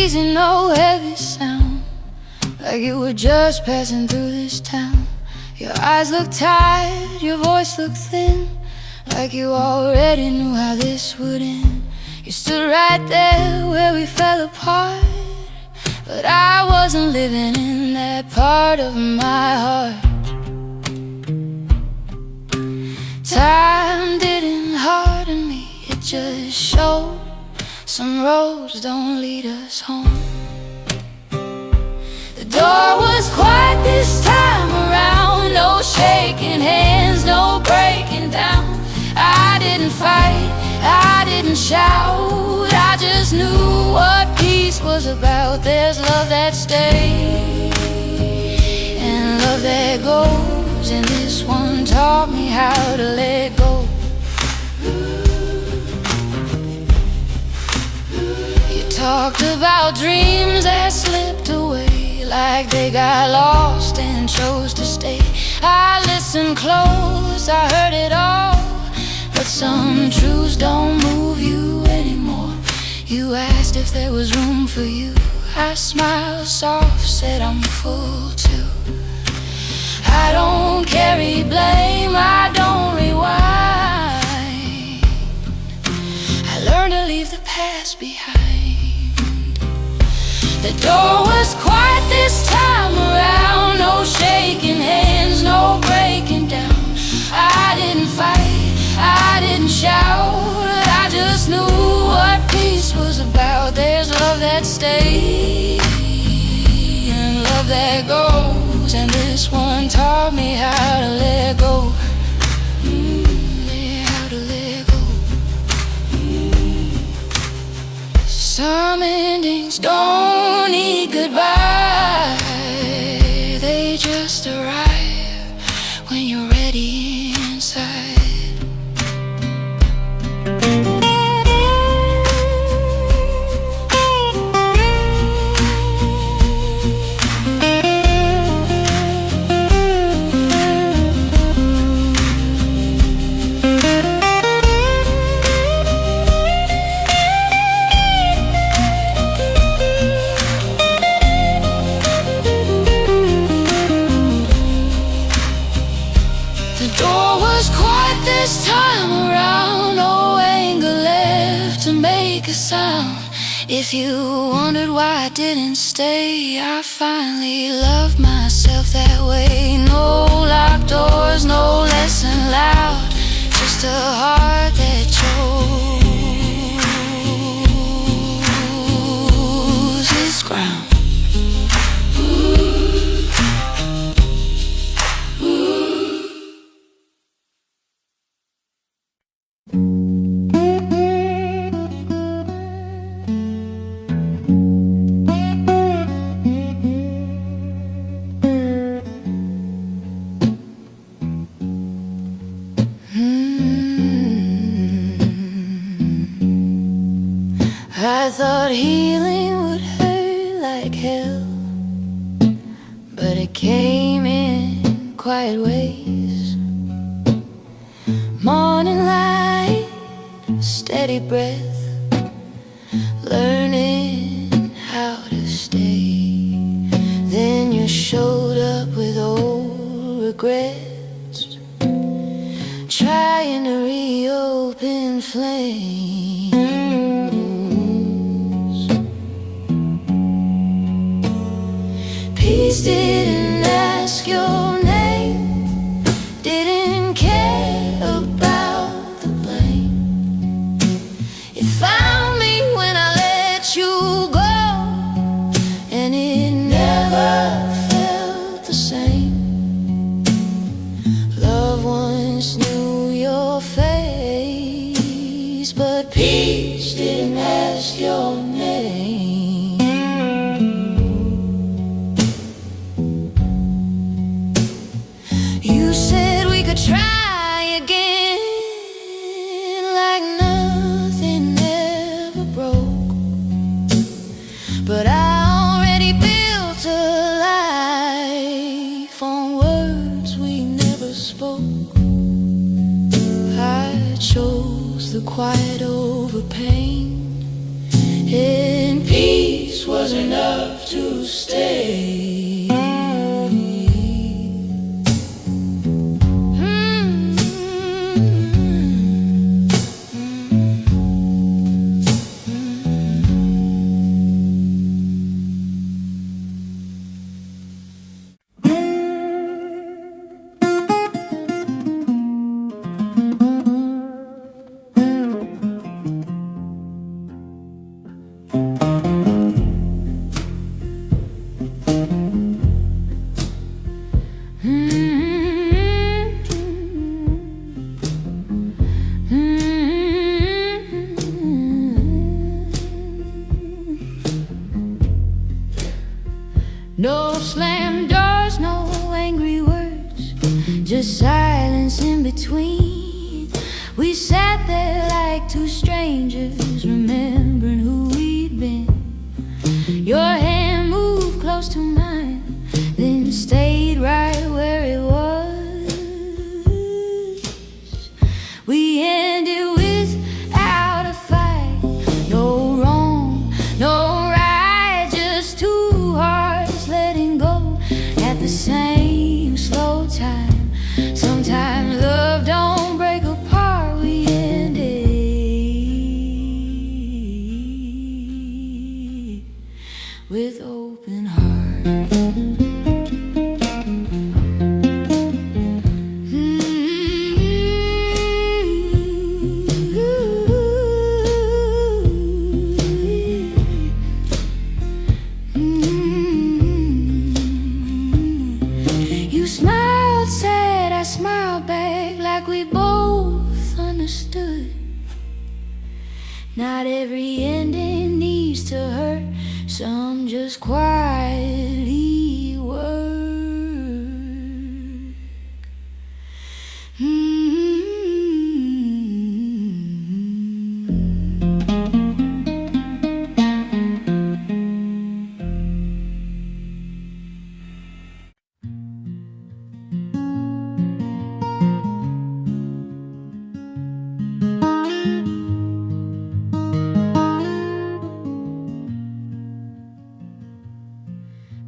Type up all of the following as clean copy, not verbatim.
easy, no heavy sound, like you were just passing through this town. Your eyes look tired, your voice looked thin, like you already knew how this would end. You stood right there where we fell apart, but I wasn't living in that part of my heart. Time didn't harden me, it just showed some roads don't lead us home. The door was quiet this time around, no shaking hands, no breaking down. I didn't fight, I didn't shout, I just knew what peace was about. There's love that stays and love that goes, and this one taught me how to let go. You talked about dreams that slipped away, like they got lost and chose to stay. I listened close, I heard it all, but some truths don't move you anymore. You asked if there was room for you, I smiled soft, said I'm full too. I don't carry blame, I don't rewind. I learned to leave the past behind. The door was quiet this time around, no shaking hands, no breaking down. I didn't fight, I didn't shout, I just knew what peace was about. There's love that stays and love that goes, and this one taught me how to let go. Yeah, how to let go. Some endings don't need goodbye, they just arrive when you're ready inside. This time around, no anger left to make a sound. If you wondered why I didn't stay, I finally loved myself that way. No locked doors, no lesson loud, just a heart that chose its ground. I thought healing would hurt like hell, but it came in quiet ways. Morning light, steady breath, learning how to stay. Then you showed up with old regrets, trying to reopen flames. Peace didn't ask your name, didn't care about the blame. It found me when I let you go, and it never felt the same. Love once knew your face, but peace didn't ask your name. was enough to stay. No slam doors, no angry words, just silence in between. We sat there like two strangers, remembering who we'd been. Your hand moved close to mine, then stayed right where it was. We ended without a fight, no wrong, no right, just two hearts letting go at the same slow time. Sometimes love don't break apart, we ended with open hearts. You smiled, said, I smiled back, like we both understood. Not every ending needs to hurt, some just quietly work.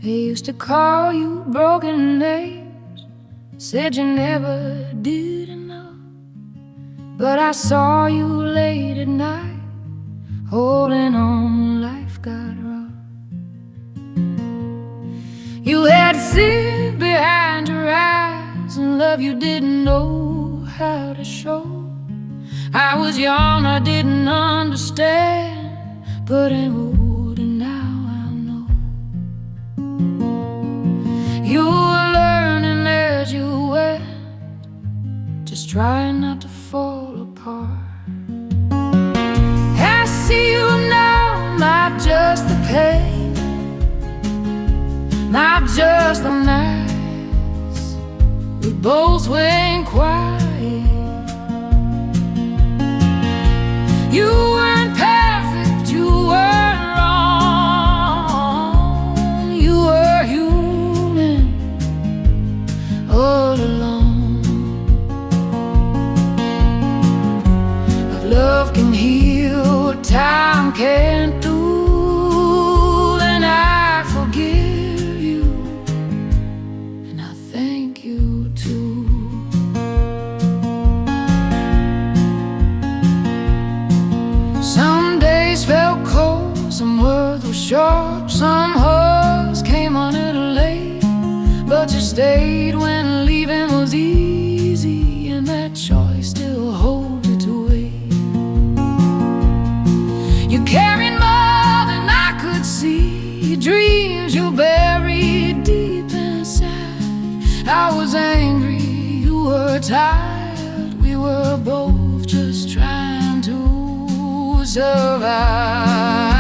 They used to call you broken names, said you never did enough. But I saw you late at night, holding on, life got rough. You had fear behind your eyes, and love you didn't know how to show. I was young, I didn't understand, but I'm older now, I know. You were learning as you went, just trying not to fall apart. I see you now, not just the pain, not just the nights we both went quiet. You weren't perfect, you weren't wrong, you were human, all alone. But love can heal what time can't do, and I forgive you, and I thank you too. Some days felt cold, some words were sharp, some hugs came on a little late, but you stayed when leaving was easy, and that choice still holds its weight. You carried more than I could see, dreams you buried deep inside. I was angry, you were tired, we were both just trying to survive.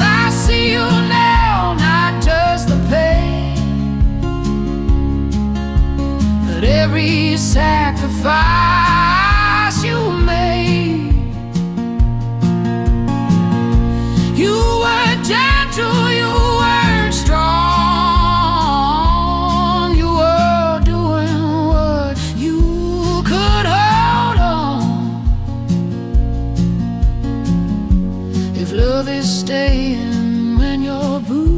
I see you now, not just the pain, but every sacrifice you made. You were gentle, you weren't strong, you were doing what you could hold on. If love worth is staying when you're bruised.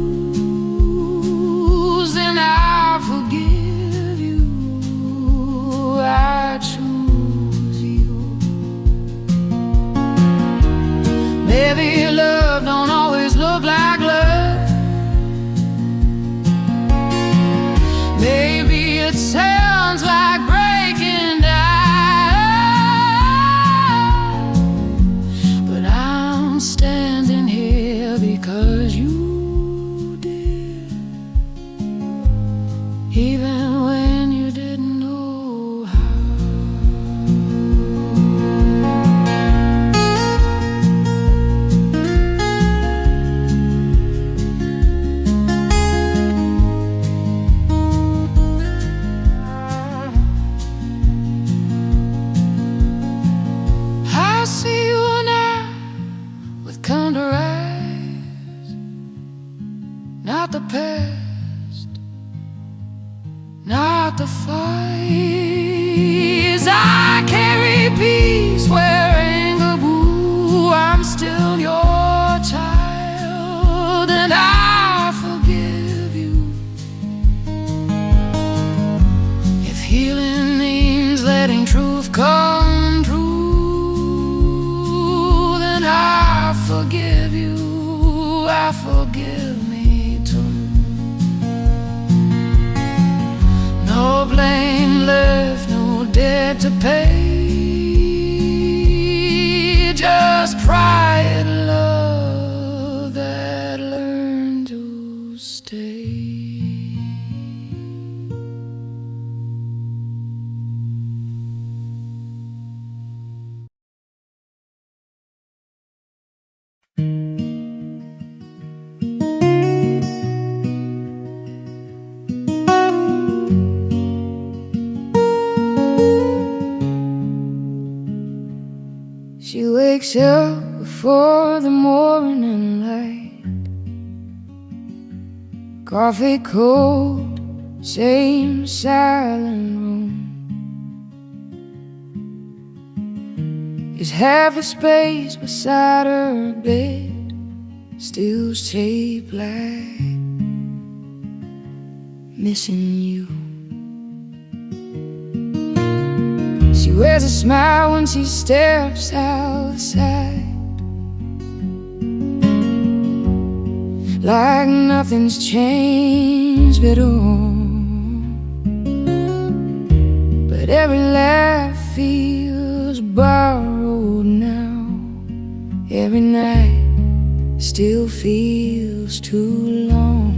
And I forgive you, I choose you. Maybe love don't always look like love. Maybe it sounds like breaking down, but I'm standing here because you did, even when you didn't know how. I see you now with kinder eyes, not the past, not the fights. I carry peace where anger grew. I'm still your child, and I forgive you. If healing means letting truth come true, then I forgive you, I forgive me too. No blame left, no debt to pay, just pride and love that learned to stay. She wakes up before the morning light, coffee cold, same silent room. Is half a space beside her bed still shaped like missing you. She wears a smile when she steps outside, like nothing's changed at all. But every laugh feels borrowed now. Every night still feels too long.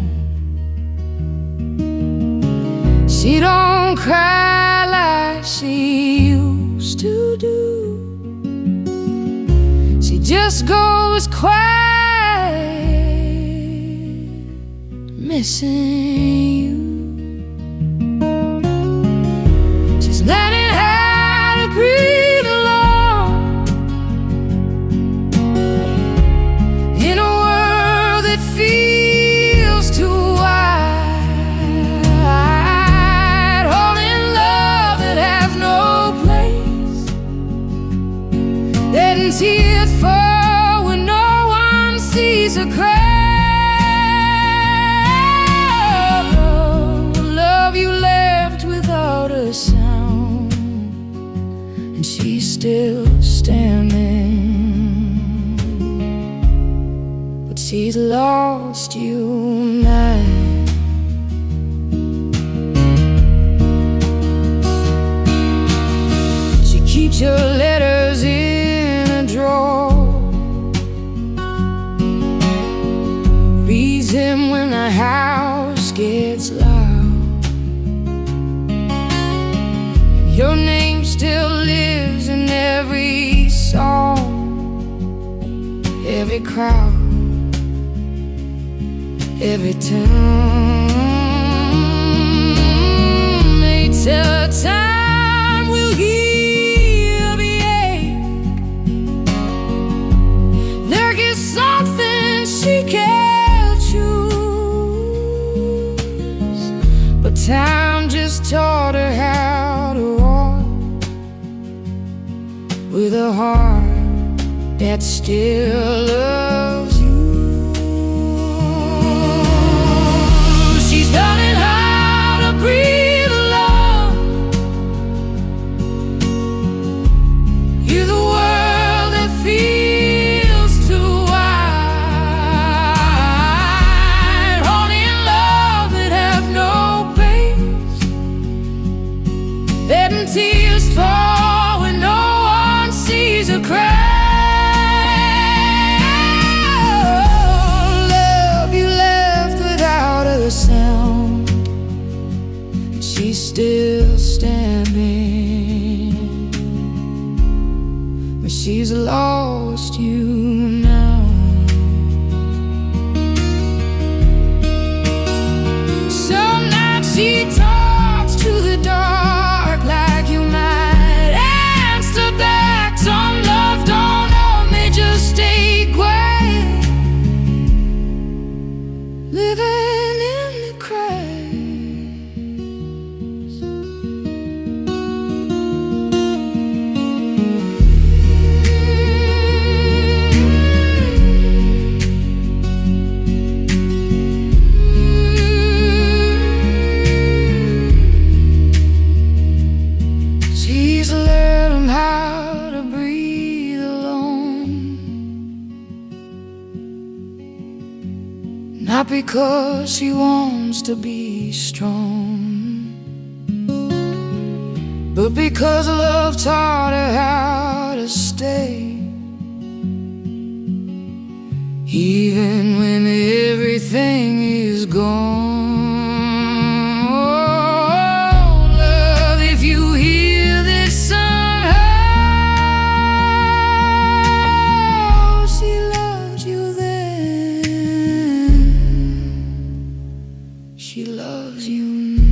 She don't cry like she used to do. She just goes quiet, missing you. She's learning how to breathe alone in a world that feels too wide, holding love that has no place, letting tears fall when no one sees her cry. Love you left without a sound, and she's still standing, but she's lost you now. She keeps your letters in a drawer, reads him when the house gets loud. Your name still lives in every song, every crowd, every tune. May tell time will heal the ache. There is something she can't choose, but time just taught her how to walk with a heart that still loves you. not because he wants to be strong, but because love taught her how to stay, even when everything is gone. Oh, love, if you hear this somehow, she loves you then, she loves you now.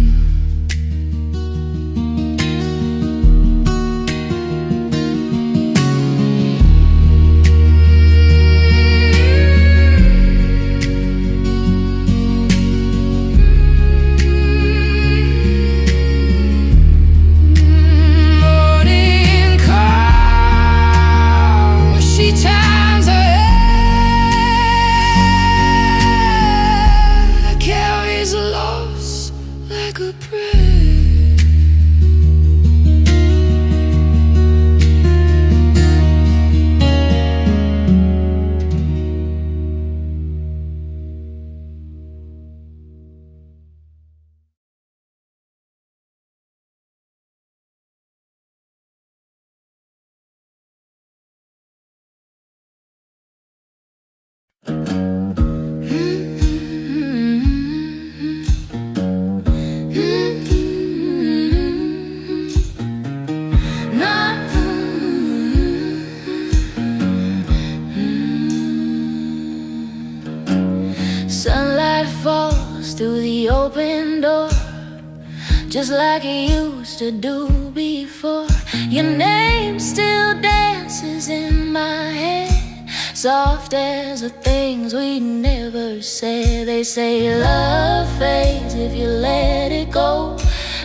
Sunlight falls through the open door, just like it used to do before. Your name still dances in my head, soft as the things we never said. They say love fades if you let it go,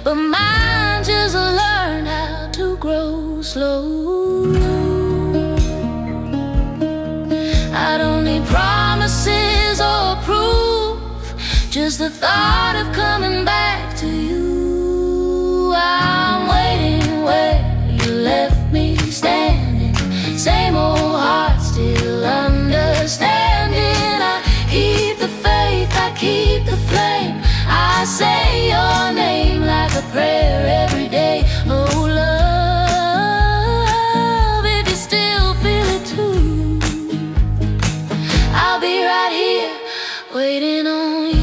but mine just learned how to grow slow. I don't need promises or proof, just the thought of coming back to you. I'm waiting where you left me standing, same old heart still understanding. I keep the faith, I keep the flame, I say your name like a prayer every day. Oh love, if you still feel it too, I'll be right here waiting on you.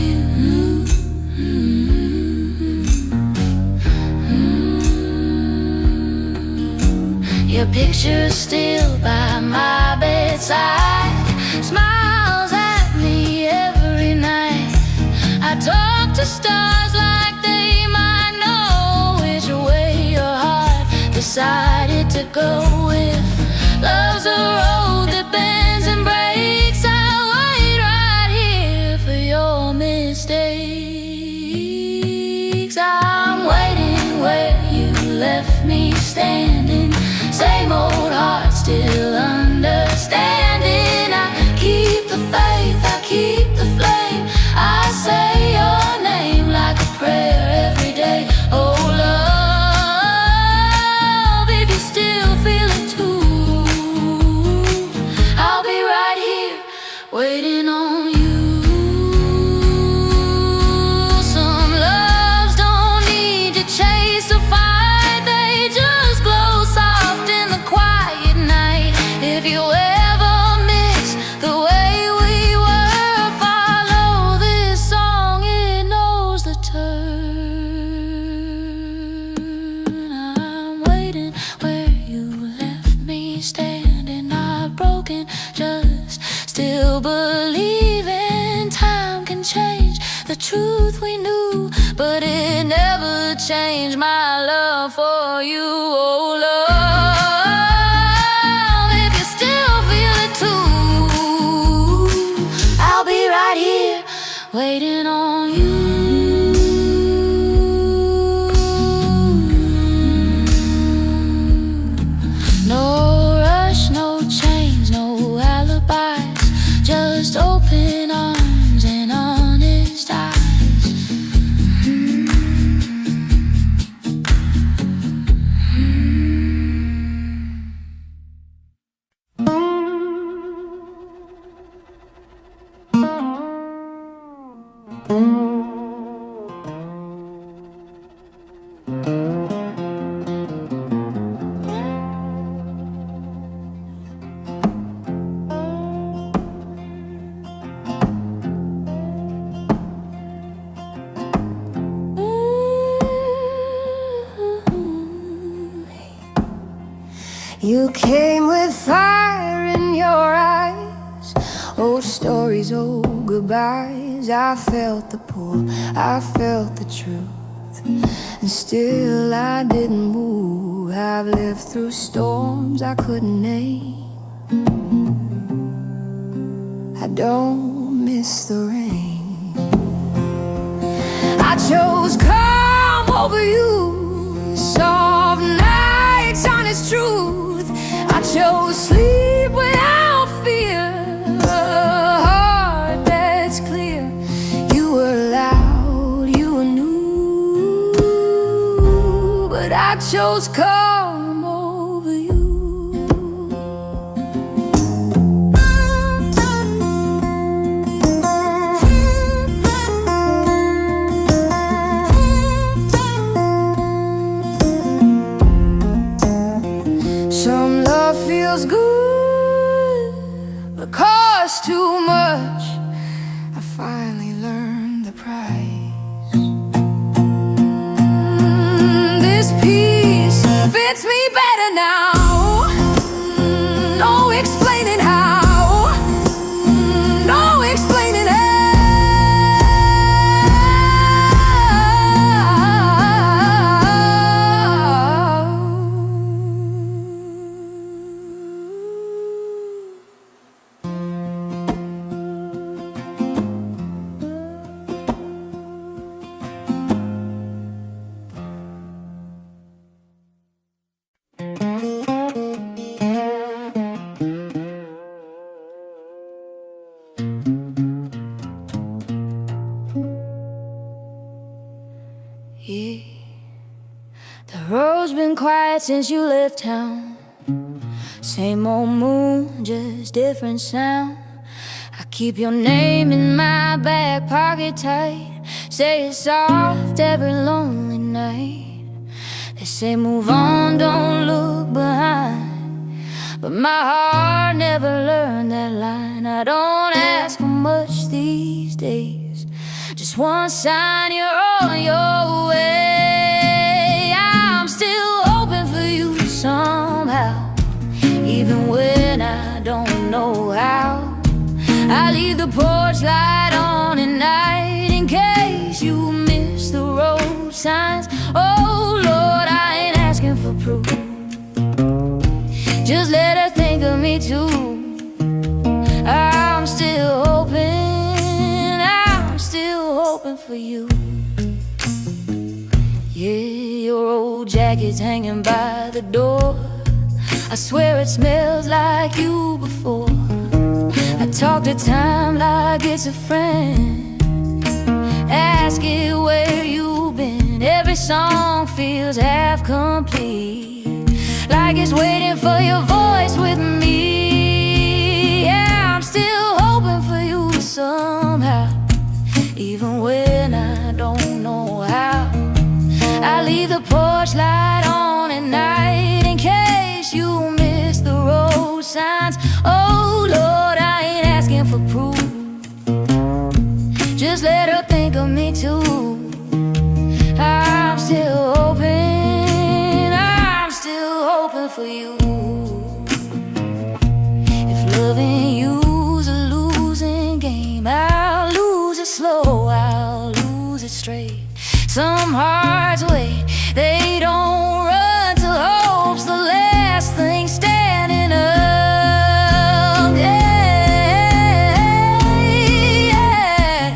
Your picture's still by my bedside, smiles at me every night. I talk to stars like they might know which way your heart decided to go. If love's a road that bends and breaks, I'll wait right here for your mistakes. I'm waiting where you left me standing, same old heart still understanding. I keep the faith, I keep the flame, I say your name like a prayer every day. Oh love, if you still feel it too, I'll be right here waiting on you. Some loves don't need to chase or fight, they just glow soft in the quiet night. If you ever miss the way we were, follow this song, it knows the turn. I'm waiting where you left me standing, not broken, just still believing time can change the truth we knew, but it never changed my love for you. Oh love, if you still feel it too, I'll be right here waiting on you. No rush, no change, no alibis, just open arms and honest eyes. You came with fire in your eyes, old stories, old goodbyes. I felt the pull, I felt the truth, and still I didn't move. I've lived through storms I couldn't name. I don't miss the rain. I chose calm over you, soft nights, honest truth. I chose sleep without fear, a heart that's clear. You were loud, you were new, but I chose calm over you. Some love feels good, but costs too much. I finally learned the price. This piece fits me better now. No explaining how, no explaining how. Yeah. The road's been quiet since you left town. Same old moon, just different sound. I keep your name in my back pocket tight. Say it soft every lonely night. They say move on, don't look behind, but my heart never learned that line. I don't ask for much these days, just one sign you're on your way. I'm still hoping for you somehow, even when I don't know how. I leave the porch light on at night in case you miss the road signs. Oh Lord, I ain't asking for proof, just let her think of me too. I'm still hoping for you. Yeah, your old jacket's hanging by the door. I swear it smells like you before. I talk to time like it's a friend, ask it where you've been. Every song feels half complete, like it's waiting for your voice with me. Yeah, I'm still hoping for you somehow, even when I don't know how. I leave the porch light on at night in case you miss the road signs. Oh Lord, I ain't asking for proof, just let her think of me too. I'm still hoping for you. If loving you's a losing game, I'll lose it slow, I'll lose it straight. Some hearts wait, they don't run till hope's the last thing standing up. Yeah, yeah.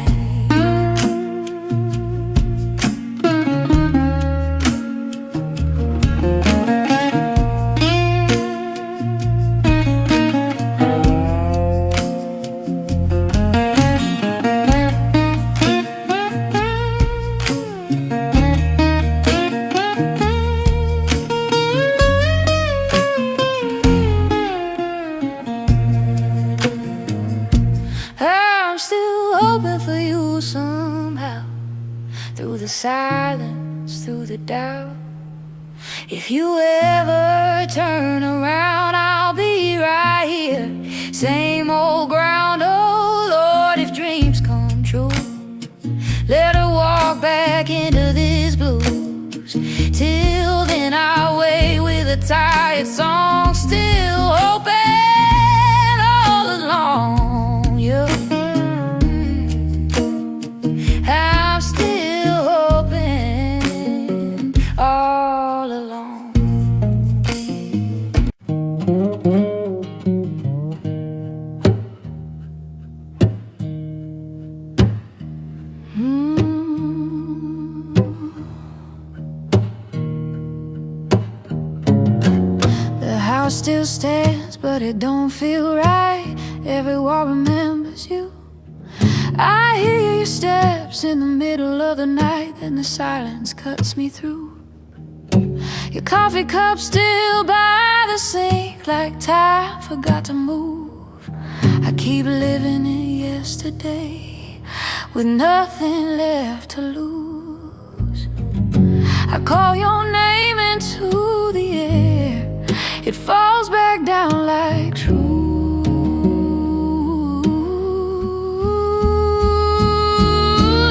still hoping for you somehow, through the silence, through the doubt. If you ever turn around, I'll be right here. Same old ground, oh Lord, if dreams come true, let her walk back into this blues. Till then I'll wait with a tired song, still hoping all along, yeah. I'm still hoping all along. The house still stands, but it don't feel right. Every wall remembers you. I hear your steps in the middle of the night, then the silence cuts me through. Your coffee cup still by the sink, like time forgot to move. I keep living in yesterday, with nothing left to lose. I call your name into the air, it falls back down like true.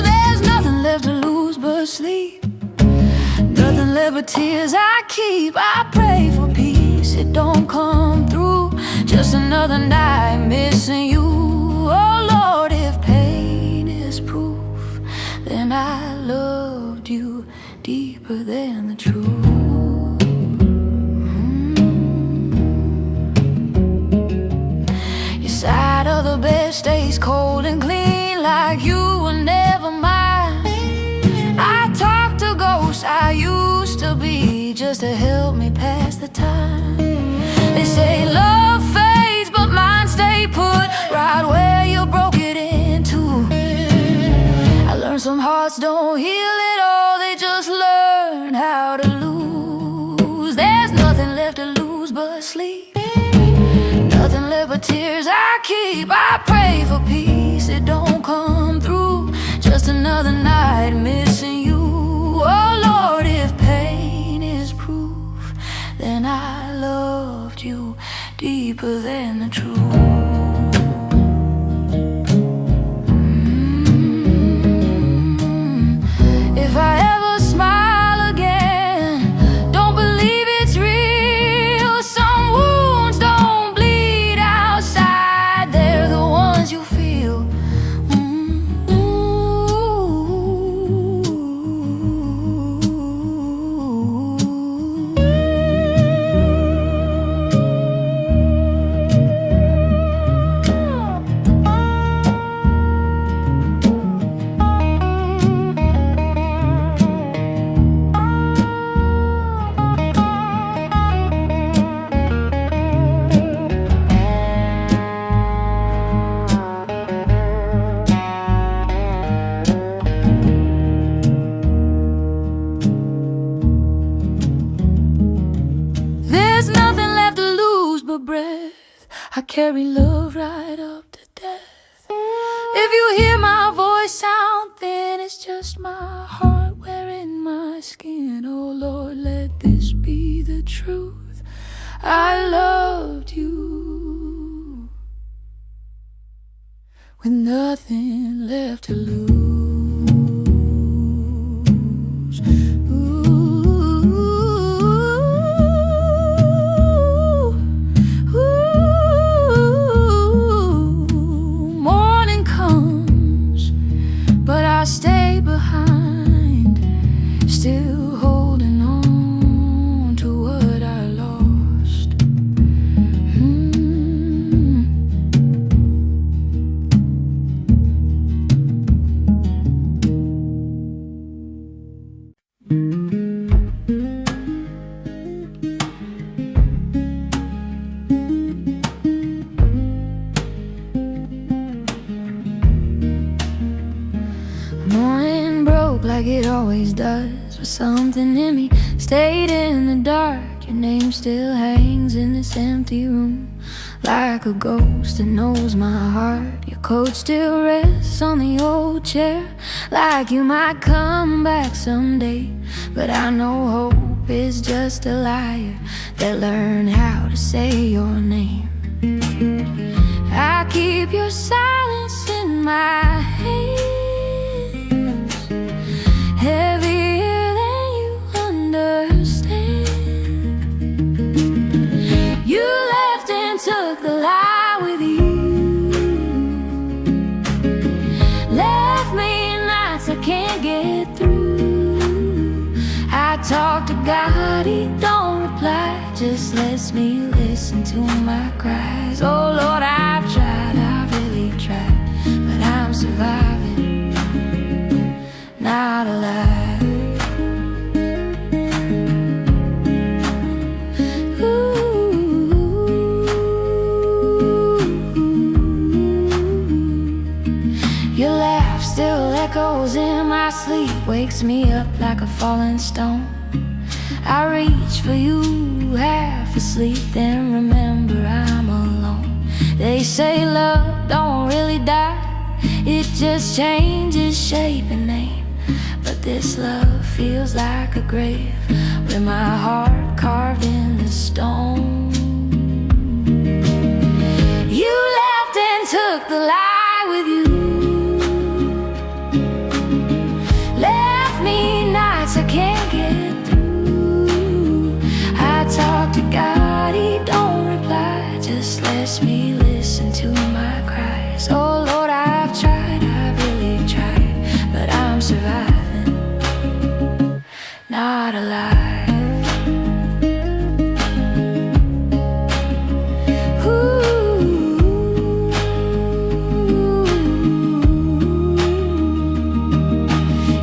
There's nothing left to lose but sleep, nothing left but tears I keep. I pray for peace, it don't come through. Just another night missing you. Oh Lord, if pain is proof, then I loved you deeper than the truth. Your side of the bed stays cold and clean, like you were never mine. I talk to ghosts I used to be, just to help me pass the time. They say love fades, but mine stay put right where you broke it into. I learned some hearts don't heal at all, they just learn how to lose. There's nothing left to lose but sleep, nothing left but tears I keep. I pray for peace, it don't come through. Just another night missing you. Oh Lord, if pain is proof, then I loved you deeper than the truth. If I ever smile again, don't believe it's real. Some wounds don't bleed outside, they're the ones you feel. There's nothing left to lose but breath. I carry love right up to death. If you hear my voice sound thin, it's just my heart wearing my skin. Oh Lord, let this be the truth. I loved you with nothing left to lose. Morning comes, but I stay behind, still holding on to what I lost. Morning broke like it always does, but something in me stayed in the dark. Your name still hangs in this empty room. like a ghost that knows my heart. Your coat still rests on the old chair, like you might come back someday. But I know hope is just a liar that learned how to say your name. I keep your silence in my hands, heavier than you understand. You left and took the lie with you, left me nights I can't get through. I talk to God, He don't reply, just lets me listen to my cries. Oh Lord, I've tried, I really tried, but I'm surviving, not alive. Ooh. Your laugh still echoes in my sleep, wakes me up like a falling stone. I reach for you half asleep, then remember I'm alone. They say love don't really die, it just changes shape and name. But this love feels like a grave, with my heart carved in the stone. You left and took the lie with you, left me nights I can't get through. I talk to God, He don't reply, just lets me listen to my cries. Oh Lord, I've tried, I've really tried, but I'm surviving, not alive.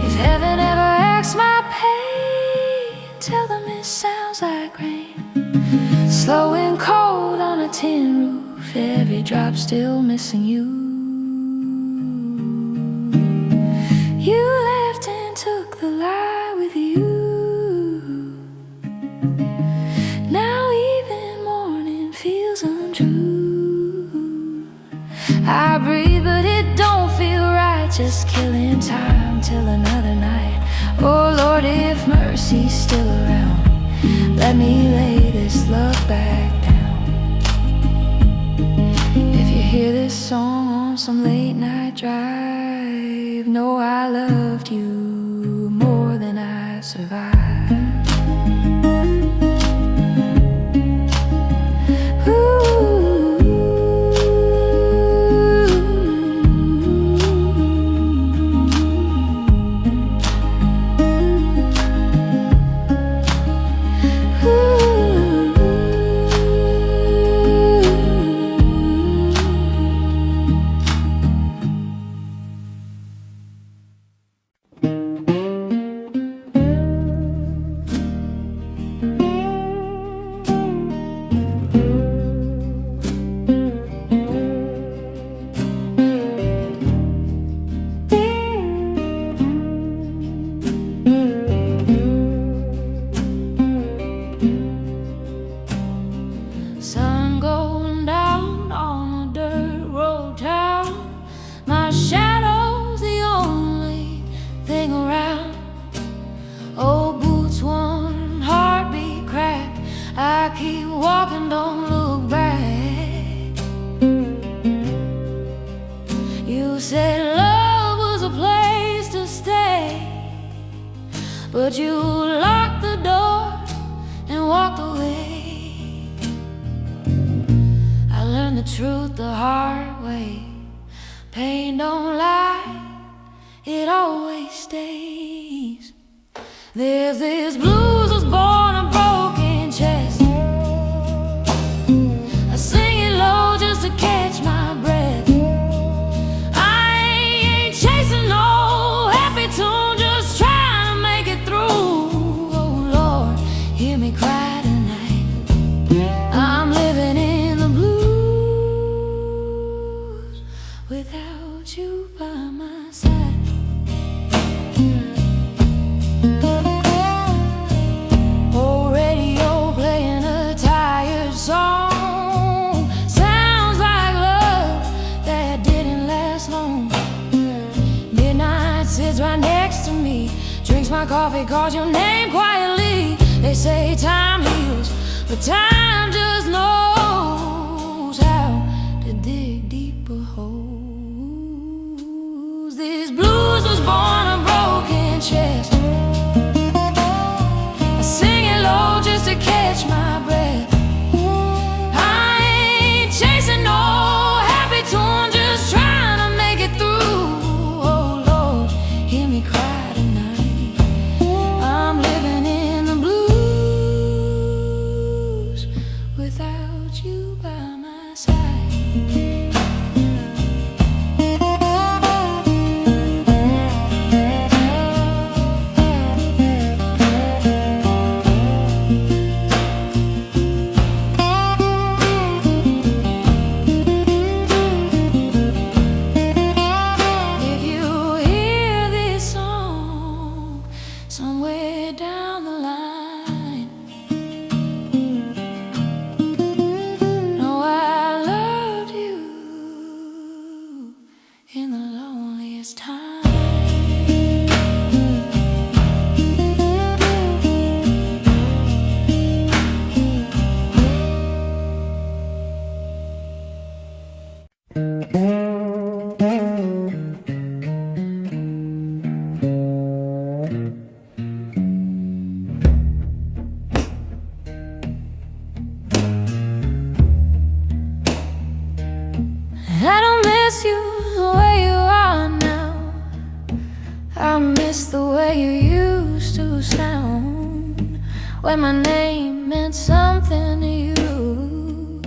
If heaven ever asks my pain, tell them it sounds like rain, slow and cold on a tin roof, every drop still missing you. You left and took the lie with you. Now even morning feels untrue. I breathe but it don't feel right, just killing time till another night. Oh Lord, if mercy's still around, let me lay this love back down. If you hear this song on some late night drive, know I loved you more than I survived. Sun going down on a dirt road town, my shadow's the only thing around. Old boots worn, heartbeat cracked, I keep walking, don't look back. You said love was a place to stay, but you locked the door and walked away. I learned the truth the hard way, pain don't lie, it always stays. There's this blues was born a broken chest, I sing it low just to catch my breath. I ain't chasing no happy tune, just trying to make it through. Oh Lord, hear me cry tonight, I'm living in the blues without you by my side. Oh, radio playing a tired song, drinks my coffee, calls your name quietly. They say time heals, but time just knows how to dig deeper holes. This blues was born a broken chest. I sing it low just to catch my breath. I ain't chasing no happy tune, just trying to make it through. Oh Lord, hear me cry tonight. I'm living in the blues without you by my side. If you hear this song somewhere down the line, know I loved you in the loneliest time. I don't miss you the way you are now. I miss the way you used to sound, when my name meant something to you,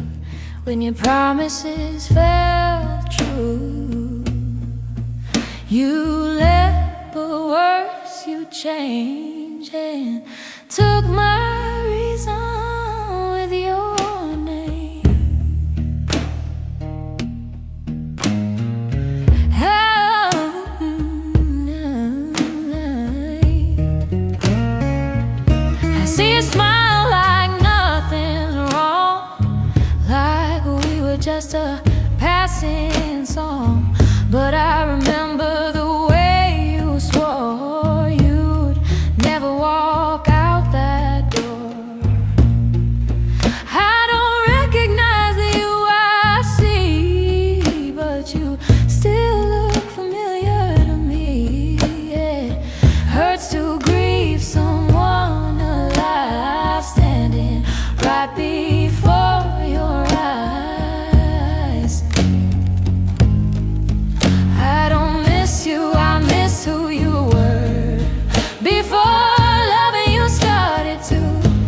when your promises felt true. You left, but worse, you changed and took my reason with your name. I see you smile like nothing's wrong, like we were just a passing song. But I remember the way you swore you'd never walk out that door. I don't recognize the you I see, but you still look familiar to me. It hurts to grieve someone alive, standing right before your eyes. I don't miss you, I miss who you were before loving you started to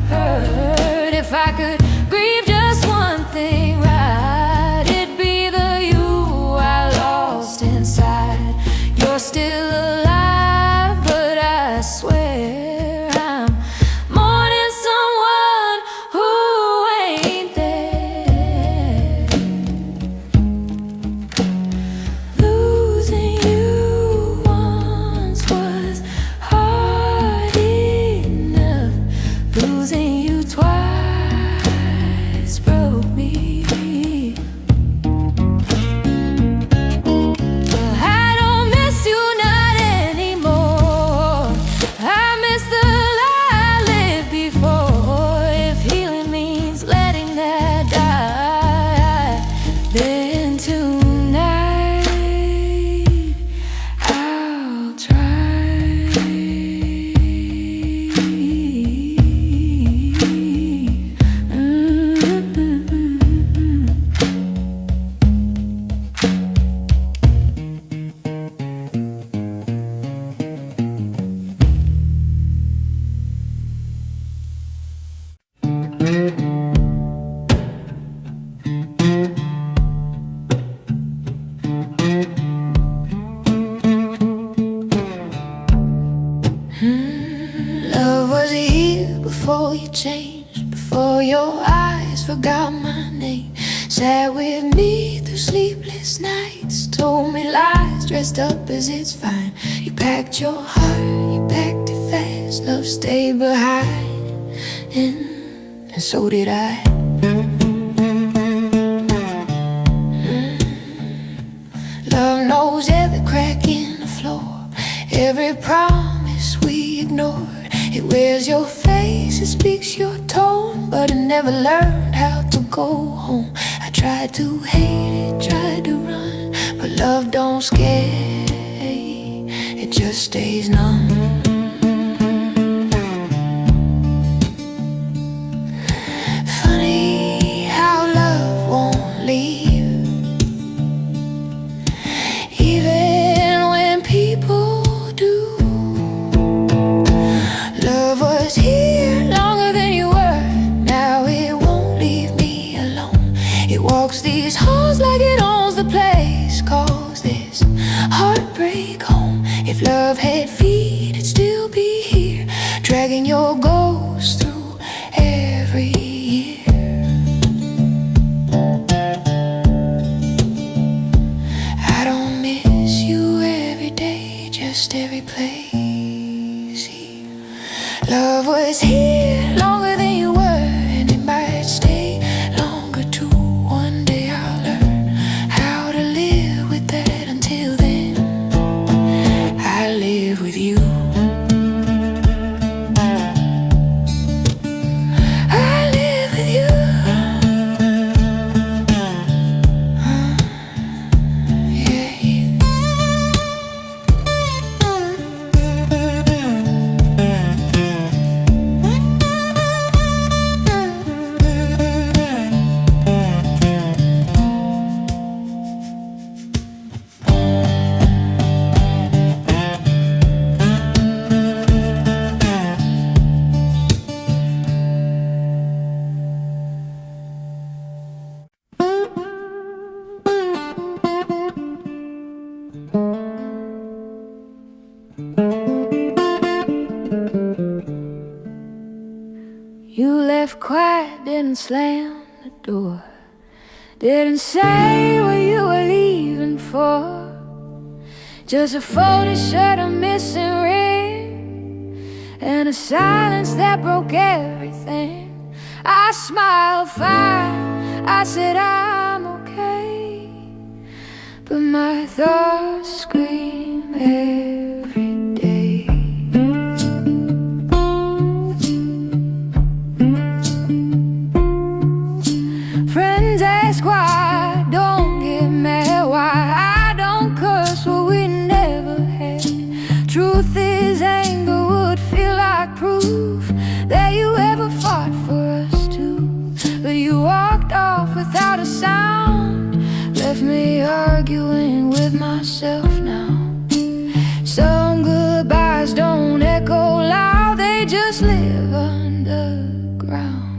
hurt. If I could grieve just one thing right, it'd be the you I lost inside. You're still alive, but I swear I'm mourning someone who ain't there. Losing you once was hard enough. Losing you twice broke me. Well, I don't miss you, not anymore. I miss the life I lived before. If healing means letting that die, then tonight I'll try. Love was here before you changed, before your eyes forgot my name. Sat with me through sleepless nights, told me lies, dressed up as it's fine. You packed your heart, you packed it fast. Love stayed behind, and so did I. Love knows every crack in the floor, every promise we ignored. It wears your face, it speaks your tone, but I never learned how to go home. I tried to hate it, tried to run, but love don't scare, it just stays numb. Funny how love won't leave, even when people do. Love was here longer than you were, now it won't leave me alone. It walks these halls like it owns the place, calls this heartbreak home. If love had feet, it'd still be here, dragging your ghost through every year. I don't miss you every day, just every place here. Love was here longer than you were, and it might stay longer too. One day I'll learn how to live with that. Until then, I live with you. I live with you. Yeah, you. You left quiet, didn't slam the door, didn't say what you were leaving for. Just a folded shirt, a missing ring, and a silence that broke everything. I smiled fine, I said I'm okay, but my thoughts scream every day. Friends ask why I don't get mad, why I don't curse what we never had. Truth is, anger would feel like proof that you ever fought for us too. But you walked off without a sound, left me arguing with myself now. Some goodbyes don't echo loud, they just live underground.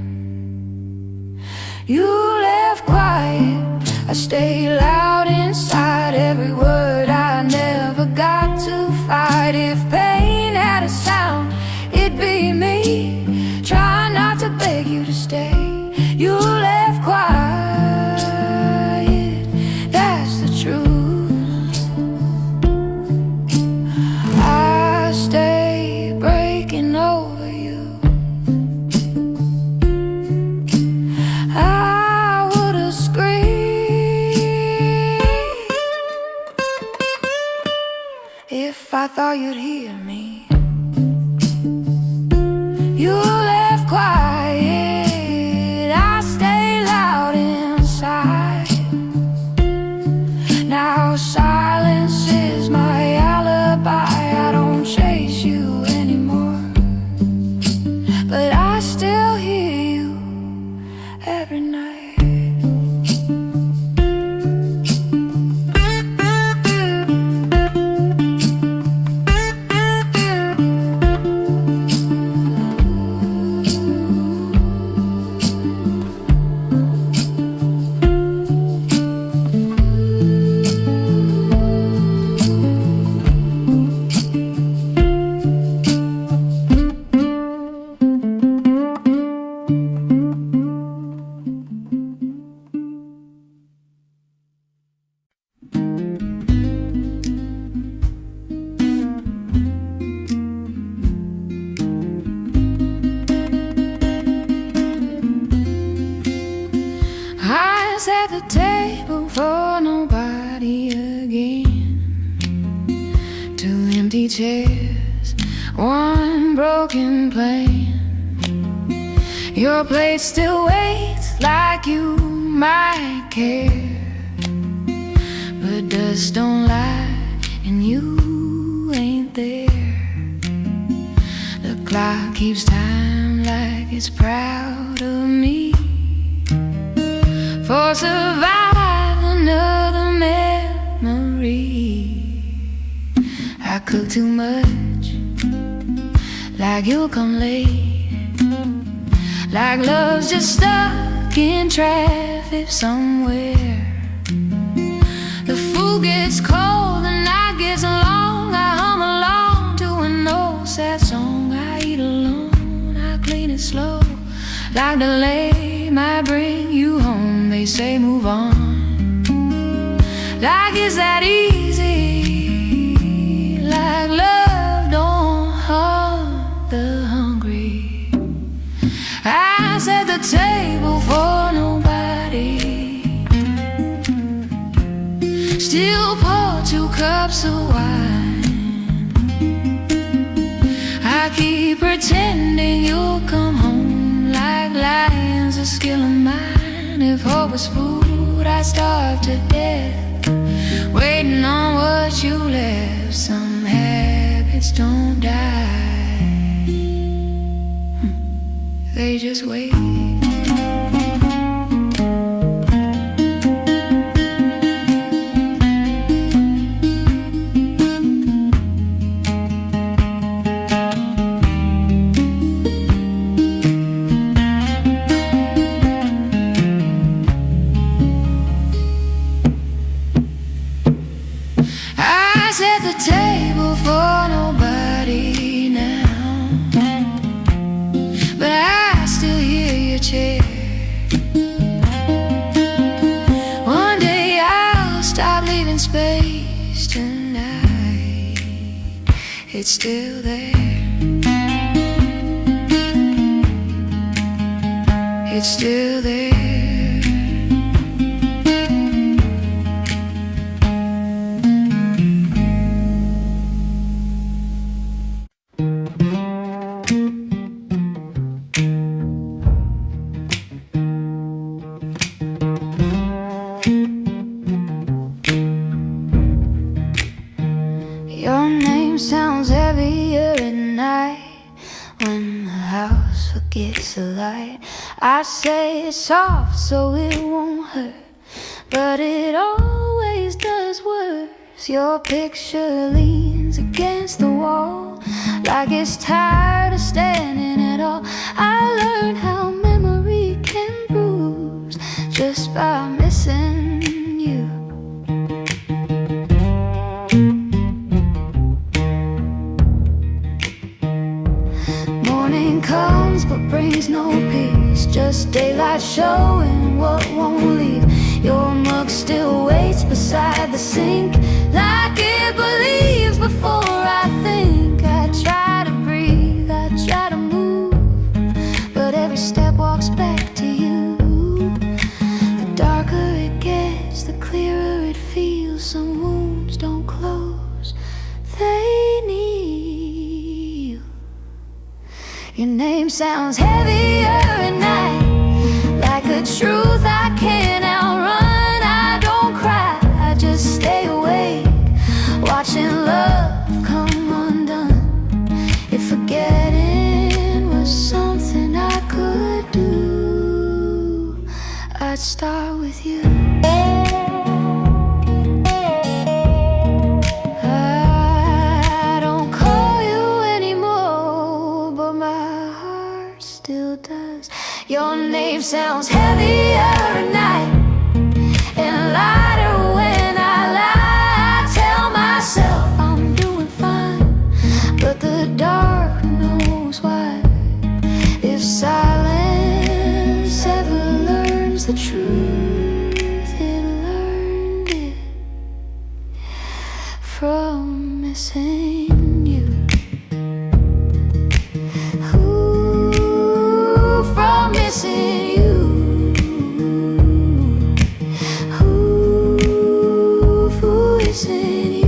You left quiet, I stayed loud inside. Every word I never got to fight. If pain had a sound, it'd be me, trying not to beg you to stay. You left quiet, that's the truth. I stay breaking over you. I would've screamed if I thought you'd hear me. You left quiet, I stay loud inside. Now silence is my alibi, I don't chase you anymore, but I still hear you every night. Eyes at the table for nobody again. Two empty chairs, one broken plane. Your plate still waits like you might care, but dust don't lie and you ain't there. The clock keeps time like it's proud of me. For survive another memory. I cook too much, like you'll come late, like love's just stuck in traffic somewhere. The food gets cold, the night gets long. I hum along to an old sad song. I eat alone, I clean it slow, like delay might bring you home. They say move on, like it's that easy, like love don't hurt the hungry. I set the table for nobody, still pour 2 cups of wine. I keep pretending you'll come home, like lion's a skill of mine. If hope was food, I'd starve to death, waiting on what you left. Some habits don't die, they just wait. Set the table for nobody now, but I still hear your chair. One day I'll stop leaving space tonight. It's still there, it's still there. Your name sounds heavier at night when the house forgets the light. I say it's soft so it won't hurt, but it always does worse. Your picture leans against the wall, like it's tired of standing at all. I learned how memory can bruise just by missing you. Morning comes but brings no peace, just daylight showing what won't leave. Your mug still waits beside the sink, like it believes before I think. I try to breathe, I try to move, but every step walks back to you. The darker it gets, the clearer it feels. Some wounds don't close, they kneel. Your name sounds heavier at night, like a truth I can't outrun. I don't cry, I just stay awake, watching love come undone. If forgetting was something I could do, I'd start with you. I don't call you anymore, but my heart still does. Your name sounds heavier at night and lighter when I lie. I tell myself I'm doing fine, but the dark knows why. If silence ever learns the truth, it learned it from missing you. Ooh, from missing you. Ooh, for missing you.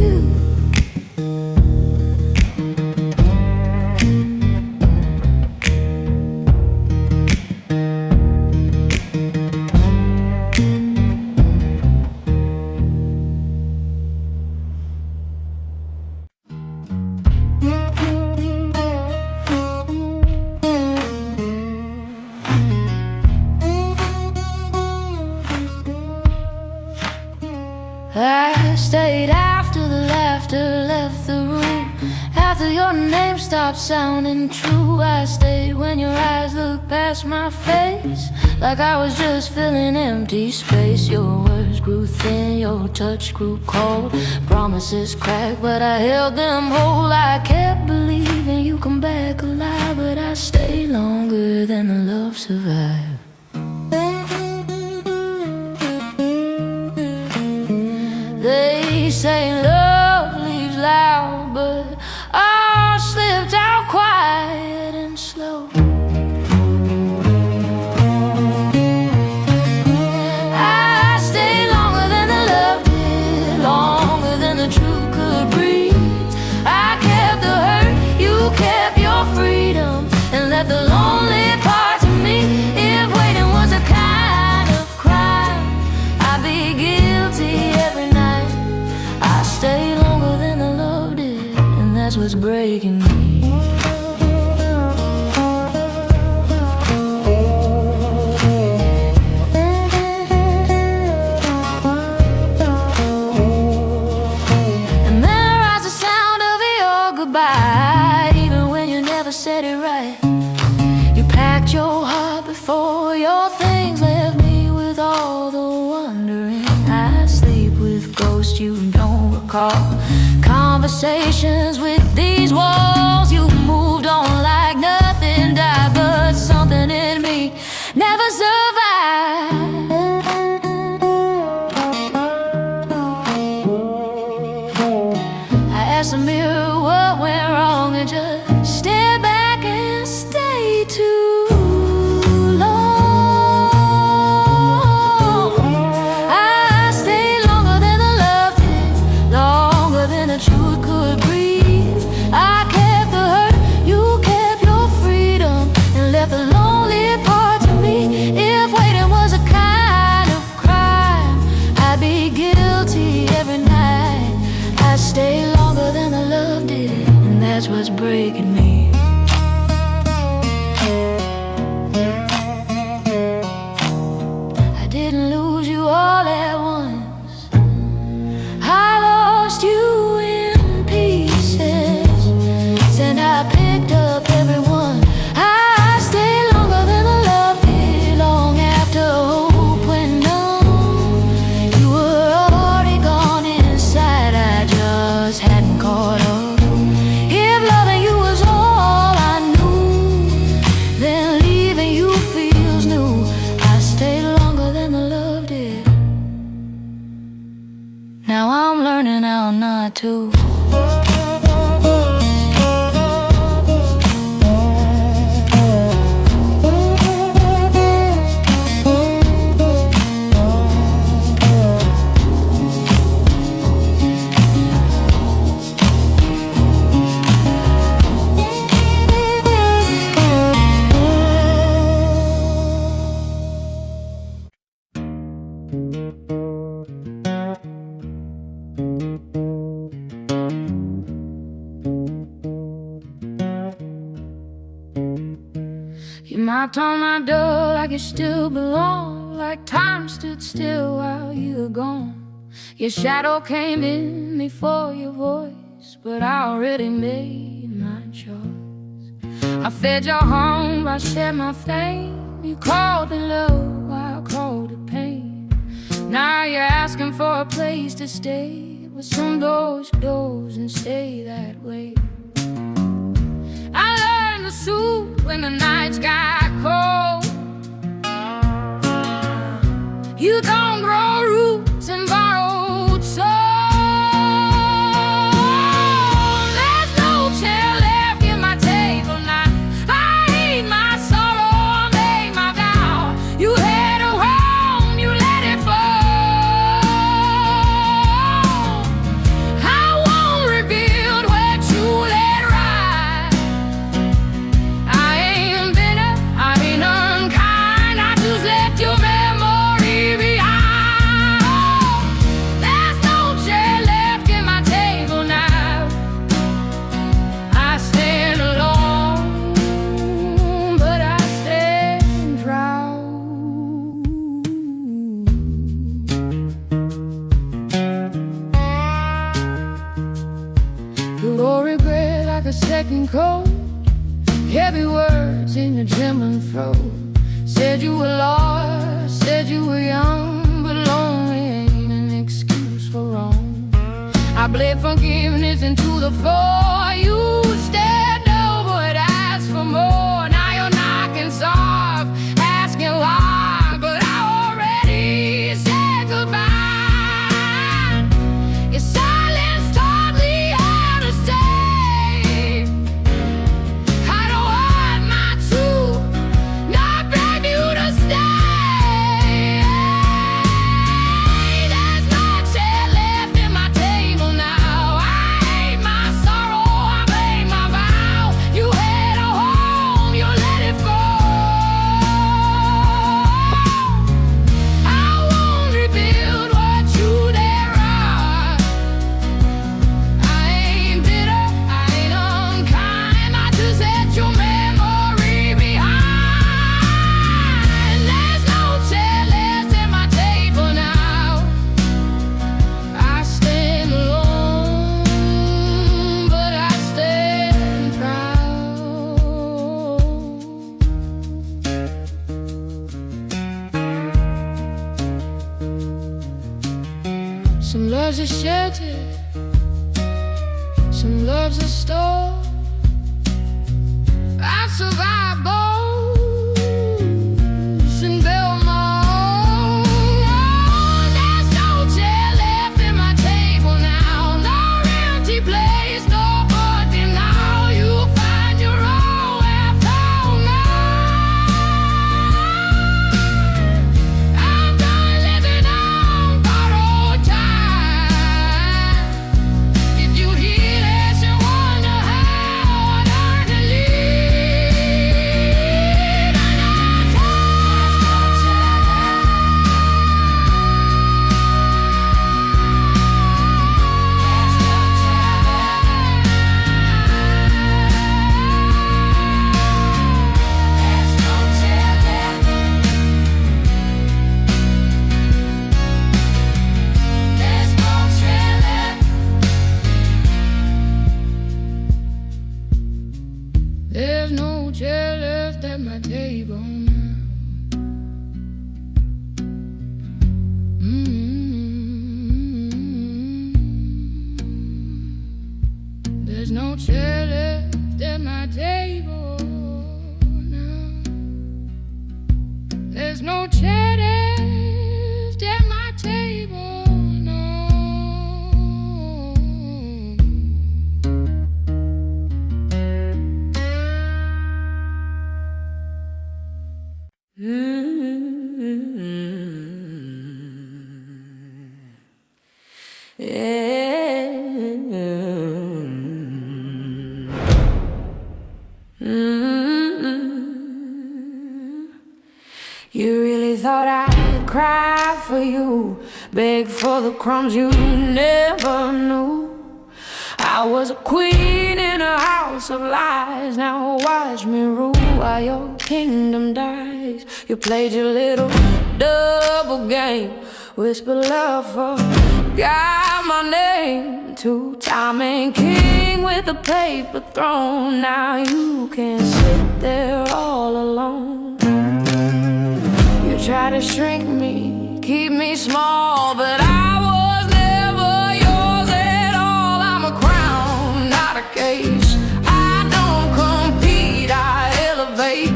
after your name stopped sounding true. I stayed when your eyes looked past my face, like I was just filling empty space. Your words grew thin, your touch grew cold. Promises cracked, but I held them whole. I kept believing you come back alive, but I stayed longer than the love survived. They say love leaves loud, but I slipped out quiet and slow. I stayed longer than the love did, longer than the truth could breathe. I kept the hurt, you kept your freedom, and left the lonely part to me. If waiting was a kind of crime, I'd be guilty every night. I stay longer than the love did, and that's what's breaking me. And memorize the sound of your goodbye, even when you never said it right. You packed your heart before your things, left me with all the wondering. I sleep with ghosts you don't recall, conversations with these walls. You moved on like nothing died, but something in me never survived. I asked the mirror what went wrong, and just stared back and stayed too long. I stayed longer than the love did, longer than the truth could breathe. I kept the hurt, you kept your freedom, and left the lonely part to me. If waiting was a kind of crime, I'd be guilty every night. I stay longer than the love did, and that's what's breaking me. I didn't lose you all at once, I lost you in pieces, and I picked up everyone. I stayed longer than the love did, long after hope went numb. You were already gone inside, I just hadn't caught up. If loving you was all I knew, then leaving you feels new. I stayed longer than the love did, now I'm learning how not to. You knocked on my door like you still belong, like time stood still while you were gone. Your shadow came in before your voice, but I already made my choice. I fed your hunger, I shared my flame. You called it love, I called it pain. Now you're asking for a place to stay, but some doors and stay that way. I learned to soothe when the nights got cold. You don't grow roots in borrowed soul. There's no chair left in my table now. I ate my sorrow, I made my vow. You had a home, you let it fall. I won't rebuild what you let ride. I ain't bitter, I ain't unkind, I just left your memory behind. There's no chair left in my table now. I stand alone, but I stand proud. Your regret like a second cold. Heavy words in your trembling throat. Said you were lost, said you were young, but lonely ain't an excuse for wrong. I bled forgiveness into the floor. You said no, but asked for more. Now you're knocking soft, asking loud, but I already said goodbye. Your silence taught me how to stay. I don't want my truth, not beg you to stay. There's no chair left in my table now. I hate my sorrow, I made my vow. You had a home, you let it fall. I won't rebuild what you tear up. I ain't bitter, I ain't unkind. I just set your memory behind. There's no chair left at my table now. I stand alone, but I stand proud. Some love's a shelter, some love's a store. I've survived both and built my own. There's no chair left at my table now. No empty place, no empty now. You'll find your own where I found mine. I'm done living on borrowed time. If you hear this, you wonder how I learned to lead. And I there's no chair left at my table now. There's no chair left at my table now. There's no chair left at my table now. You really thought I'd cry for you, beg for the crumbs you never knew. I was a queen in a house of lies. Now watch me rule while your kingdom dies. You played your little double game, whisper love for got my name. Two-time king with a paper throne. Now you can sit there all alone. You try to shrink me, keep me small, but I was never yours at all. I'm a crown, not a cage. I don't compete, I elevate.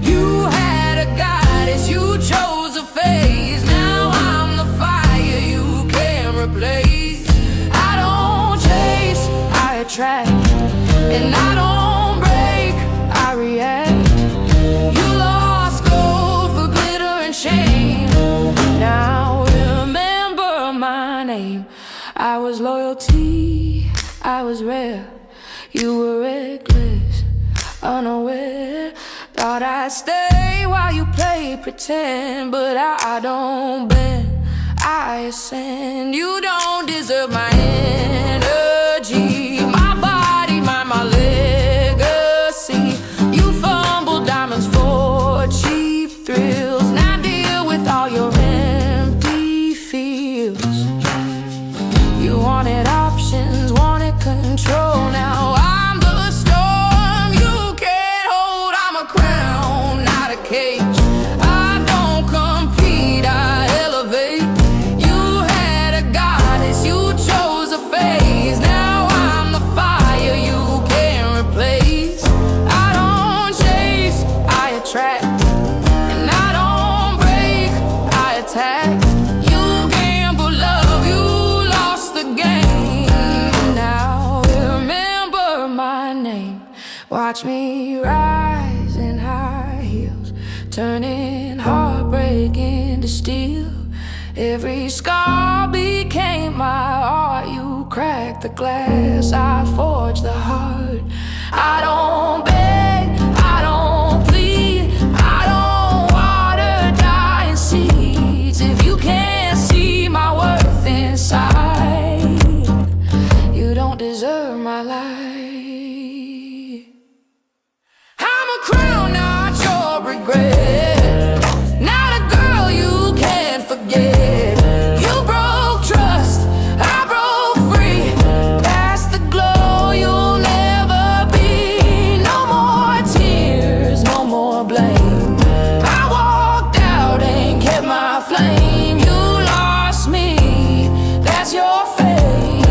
You had a goddess, you chose a phase. Now I'm the fire you can't replace. I don't chase, I attract, and I don't break, I react. You lost gold for glitter and shame. Now remember my name. I was loyalty, I was rare. You were reckless, unaware. Thought I'd stay while you played pretend, but I don't bend, I ascend. You don't deserve my energy, my body, my legacy. You fumble diamonds for cheap thrills. Now deal with all your empty feels. You wanted options, wanted control. Now I'm the Watch me rise in high heels, turning heartbreak into steel. Every scar became my art. You cracked the glass, I forged the heart. I don't beg, I don't plead, I don't water dying seeds. If you can't see my worth inside, you don't deserve my life. I'm a crown, not your regret, not a girl you can't forget. You broke trust, I broke free. Past the glow, you'll never be. No more tears, no more blame. I walked out and kept my flame. You lost me, that's your fate.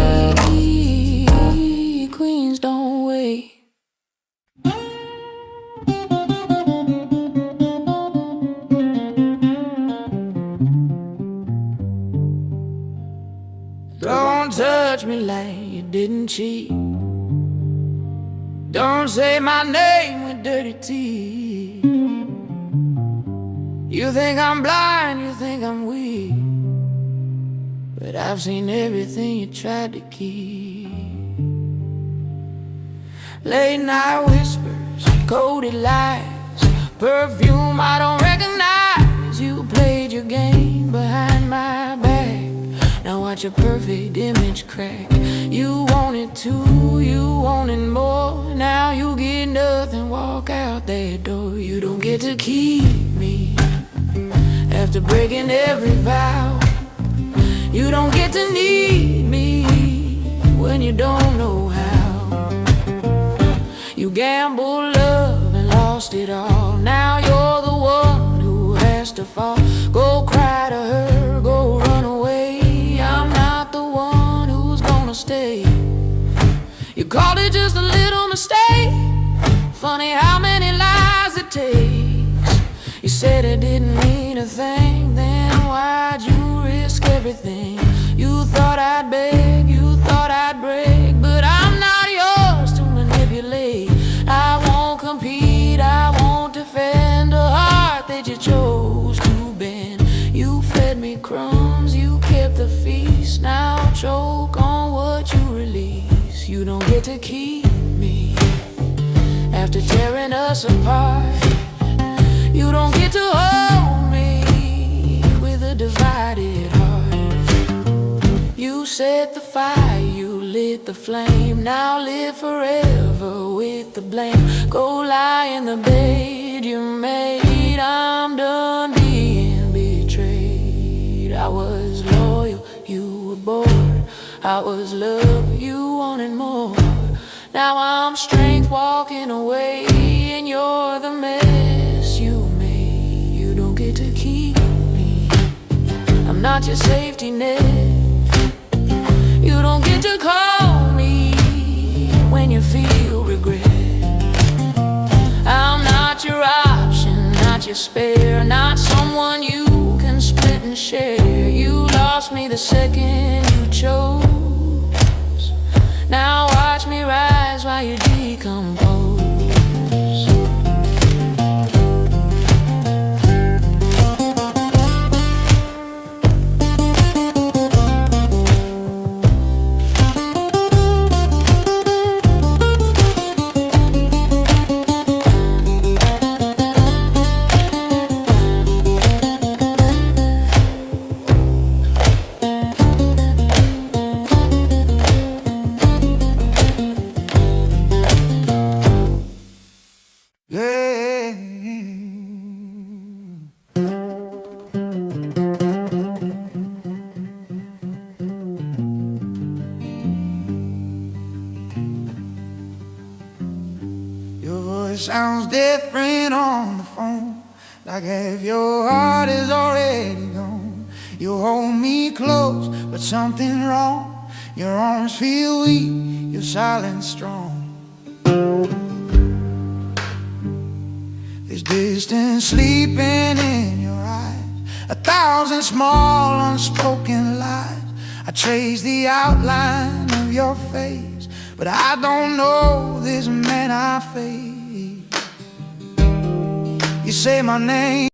Queens don't wait. Don't touch me like you didn't cheat. Don't say my name with dirty teeth. You think I'm blind, you think I'm weak, but I've seen everything you tried to keep. Late night whispers, coded lies, perfume I don't recognize. You played your game behind my back. Now watch your perfect image crack. You wanted two, you wanted more. Now you get nothing, walk out that door. You don't get to keep me after breaking every vow. You don't get to need me when you don't know how. You gambled love and lost it all. Now you're the one who has to fall. Go cry to her, go run away. I'm not the one who's gonna stay. You called it just a little mistake. Funny how many lies it takes. You said it didn't mean a thing, then why'd you risk everything? You thought I'd beg, you thought I'd break, but I'm not yours to manipulate. I won't compete, I won't defend a heart that you chose to bend. You fed me crumbs, you kept the feast. Now choke on what you release. You don't get to keep me after tearing us apart. You don't get to hold me with a divided heart. You set the fire, you lit the flame. Now live forever with the blame. Go lie in the bed you made. I'm done being betrayed. I was loyal, you were bored. I was love, you wanted more. Now I'm strength walking away, and you're the mess you made. You don't get to keep me, I'm not your safety net. You don't get to call me when you feel regret. I'm not your option, not your spare, not someone you can split and share. You lost me the second you chose. Now watch me rise while you decompose. Sounds different on the phone, like half your heart is already gone. You hold me close, but something wrong. Your arms feel weak, your silence strong. There's distance sleeping in your eyes, 1,000 small unspoken lies. I trace the outline of your face, but I don't know this man I face. You say my name